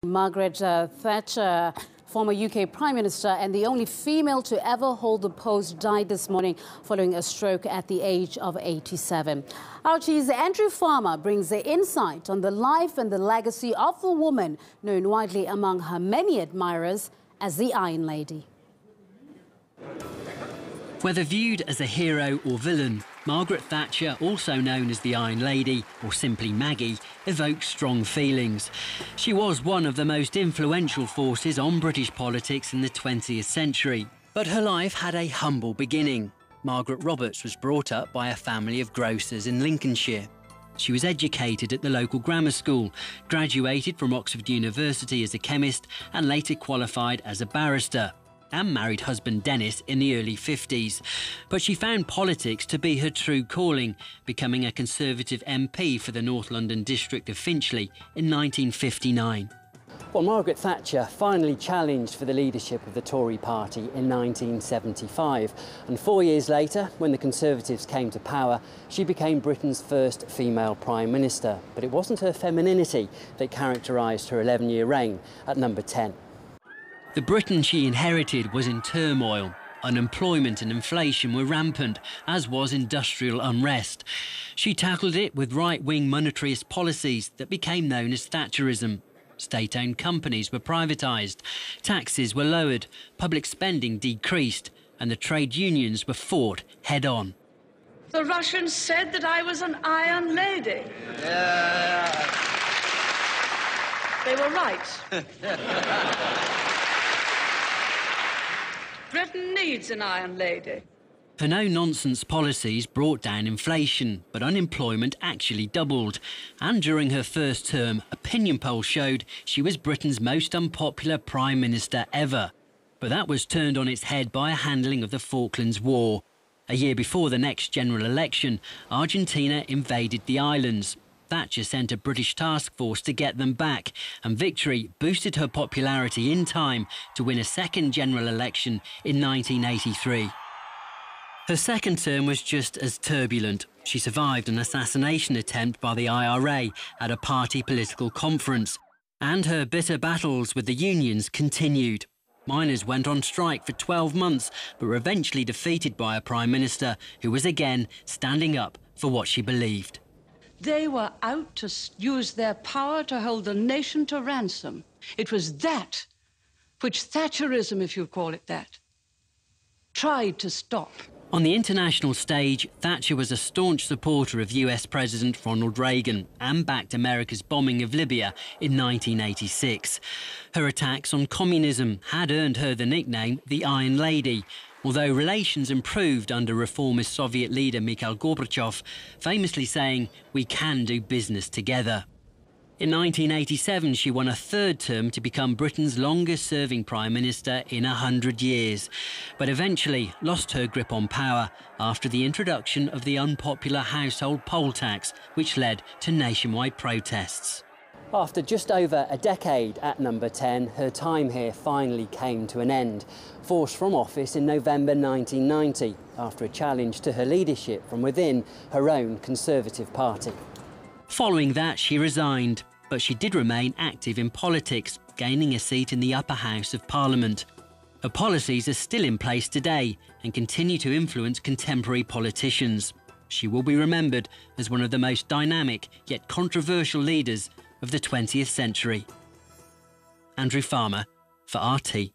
Margaret Thatcher, former UK Prime Minister and the only female to ever hold the post, died this morning following a stroke at the age of 87. Archie's Andrew Farmer brings the insight on the life and the legacy of the woman known widely among her many admirers as the Iron Lady. Whether viewed as a hero or villain, Margaret Thatcher, also known as the Iron Lady or simply Maggie, evokes strong feelings. She was one of the most influential forces on British politics in the 20th century. But her life had a humble beginning. Margaret Roberts was brought up by a family of grocers in Lincolnshire. She was educated at the local grammar school, graduated from Oxford University as a chemist and later qualified as a barrister, and married husband Dennis in the early 50s. But she found politics to be her true calling, becoming a Conservative MP for the North London district of Finchley in 1959. Well, Margaret Thatcher finally challenged for the leadership of the Tory party in 1975. And 4 years later, when the Conservatives came to power, she became Britain's first female Prime Minister. But it wasn't her femininity that characterised her 11-year reign at number 10. The Britain she inherited was in turmoil. Unemployment and inflation were rampant, as was industrial unrest. She tackled it with right-wing monetarist policies that became known as Thatcherism. State-owned companies were privatised, taxes were lowered, public spending decreased, and the trade unions were fought head-on. The Russians said that I was an Iron Lady. Yeah. They were right. Britain needs an Iron Lady. Her no-nonsense policies brought down inflation, but unemployment actually doubled. And during her first term, opinion polls showed she was Britain's most unpopular Prime Minister ever. But that was turned on its head by a handling of the Falklands War. A year before the next general election, Argentina invaded the islands. Thatcher sent a British task force to get them back, and victory boosted her popularity in time to win a second general election in 1983. Her second term was just as turbulent. She survived an assassination attempt by the IRA at a party political conference, and her bitter battles with the unions continued. Miners went on strike for 12 months, but were eventually defeated by a Prime Minister who was again standing up for what she believed. They were out to use their power to hold the nation to ransom. It was that which Thatcherism, if you call it that, tried to stop. On the international stage, Thatcher was a staunch supporter of US President Ronald Reagan and backed America's bombing of Libya in 1986. Her attacks on communism had earned her the nickname the Iron Lady, although relations improved under reformist Soviet leader Mikhail Gorbachev, famously saying, "We can do business together." In 1987, she won a third term to become Britain's longest-serving Prime Minister in 100 years, but eventually lost her grip on power after the introduction of the unpopular household poll tax, which led to nationwide protests. After just over a decade at number 10, her time here finally came to an end. Forced from office in November 1990 after a challenge to her leadership from within her own Conservative Party. Following that, she resigned, but she did remain active in politics, gaining a seat in the upper house of Parliament. Her policies are still in place today and continue to influence contemporary politicians. She will be remembered as one of the most dynamic yet controversial leaders of the 20th century. Andrew Farmer for RT.